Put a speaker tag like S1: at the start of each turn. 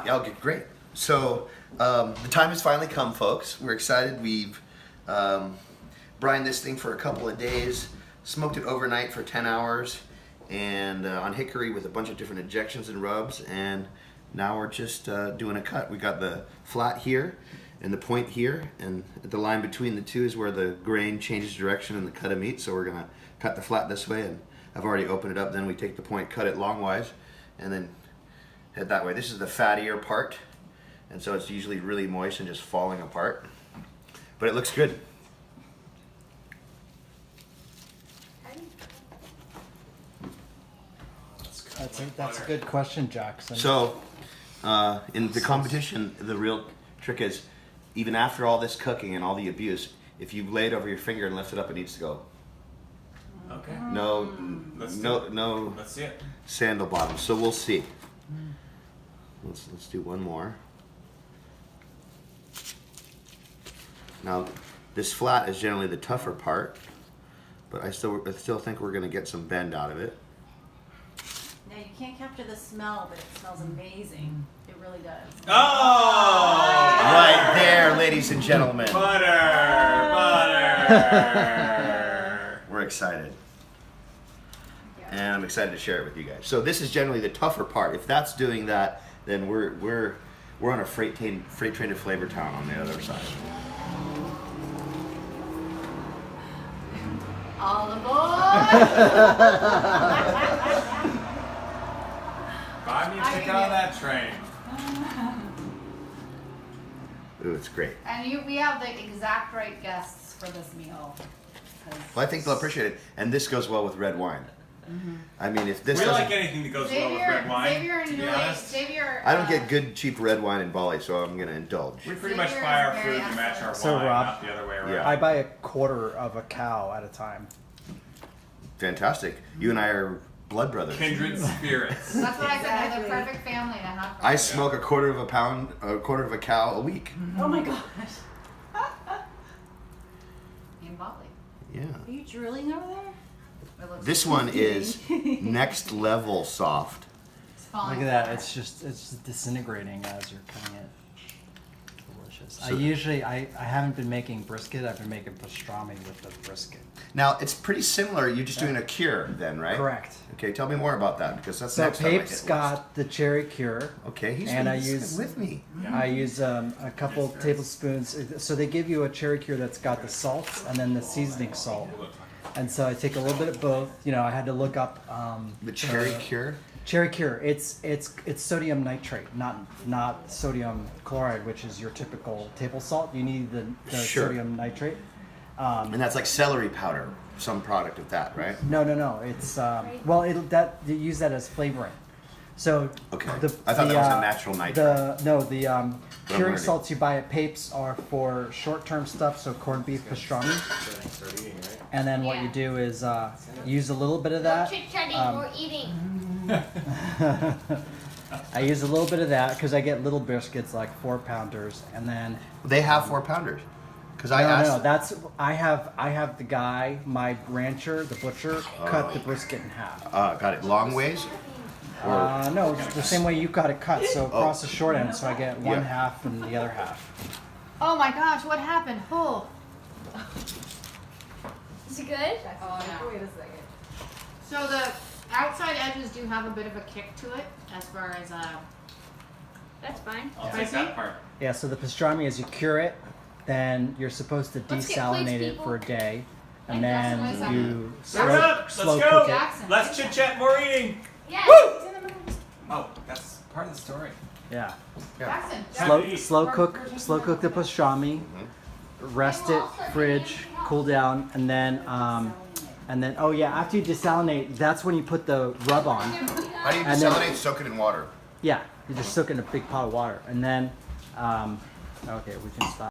S1: Yeah, okay, great. So the time has finally come, folks. We're excited. We've brined this thing for a couple of days, smoked it overnight for 10 hours, and on hickory with a bunch of different injections and rubs, and now we're just doing a cut. We got the flat here and the point here, and the line between the two is where the grain changes direction in the cut of meat, so we're gonna cut the flat this way, and I've already opened it up. Then we take the point, cut it longwise, and then head that way. This is the fattier part, and so it's usually really moist and just falling apart, but it looks good.
S2: That's a good question, Jackson.
S1: So in the competition, the real trick is, even after all this cooking and all the abuse, if you lay it over your finger and lift it up, it needs to go.
S3: Okay.
S1: No
S3: Let's see it.
S1: Sandal bottom. So we'll see. Let's do one more. Now, this flat is generally the tougher part, but I still think we're going to get some bend out of it.
S4: Now you can't capture the smell, but it smells amazing. It really does.
S3: Oh!
S1: Right there, ladies and gentlemen.
S3: Butter!
S1: We're excited. And I'm excited to share it with you guys. So this is generally the tougher part. If that's doing that, then we're on a freight train to Flavor Town on the other side.
S4: All aboard!
S3: Buy me a ticket on that train.
S1: Ooh, it's great.
S4: And we have the exact right guests for this meal.
S1: Well, I think they'll appreciate it. And this goes well with red wine. I mean, if this
S3: We
S1: doesn't...
S3: like anything that goes well with red wine, to be honest.
S1: I don't get good, cheap red wine in Bali, so I'm going to indulge.
S3: We pretty much buy our food to match our
S2: So,
S3: wine,
S2: Rob,
S3: not the other way around.
S1: Yeah.
S2: I buy a quarter of a cow at a time.
S1: Fantastic. You and I are blood brothers.
S3: Kindred spirits.
S4: That's what I said. They're the perfect family to have.
S1: I smoke a quarter of a cow a week.
S4: Oh my gosh. In Bali.
S1: Yeah.
S4: Are you drilling over there?
S1: This one is next level soft.
S2: Look at that! It's just disintegrating as you're cutting it. Delicious.
S1: So,
S2: I haven't been making brisket. I've been making pastrami with the brisket.
S1: Now it's pretty similar. You're just doing a cure then, right?
S2: Correct.
S1: Okay, tell me more about that, because that's the
S2: So
S1: next time I
S2: Pape's
S1: hit
S2: got the cherry cure.
S1: Okay, he's with me.
S2: I use a couple tablespoons. So they give you a cherry cure that's got the salts and then the seasoning salt. And so I take a little bit of both. You know, I had to look up
S1: The cherry cure.
S2: Cherry cure. It's sodium nitrate, not sodium chloride, which is your typical table salt. You need the
S1: Sure.
S2: sodium nitrate.
S1: And that's like celery powder, some product of that, right?
S2: No. It's you use that as flavoring. So
S1: Okay. I thought that was a natural nitrate.
S2: The curing
S1: learning.
S2: salts you buy at Pape's are for short-term stuff. So corned beef pastrami. And then what you do is use a little bit of that.
S5: Chit-chatting, we're eating.
S2: I use a little bit of that because I get little briskets, like 4-pounders, and then
S1: They have 4-pounders. Because I asked.
S2: I have the guy, my rancher, the butcher, cut the brisket in half.
S1: Got it long ways.
S2: No, it's the same way you got it cut. So across the short end, so I get one half and the other half.
S4: Oh my gosh, what happened? Oh.
S5: Is it good?
S4: Oh no. Wait a second. So the outside edges do have a bit of a kick to it, as far as
S5: That's fine.
S3: I'll take that part.
S2: Yeah. So the pastrami, as you cure it, then you're supposed to
S5: Let's get
S2: desalinate
S5: plates,
S2: it
S5: people.
S2: for a day, and
S4: Jackson,
S2: then
S4: where's
S2: you
S3: Let's
S2: slow
S3: go.
S2: cook it.
S4: Jackson.
S3: Let's chit chat, more eating.
S5: Yes.
S3: Woo! Oh, that's part of the story.
S2: Yeah.
S4: Jackson.
S2: Slow cook the pastrami, rest it, fridge, cool down, and then after you desalinate, that's when you put the rub on.
S1: How do you
S2: And then-
S1: desalinate? Soak it in water.
S2: Yeah, you just soak it in a big pot of water, and then okay, we can stop.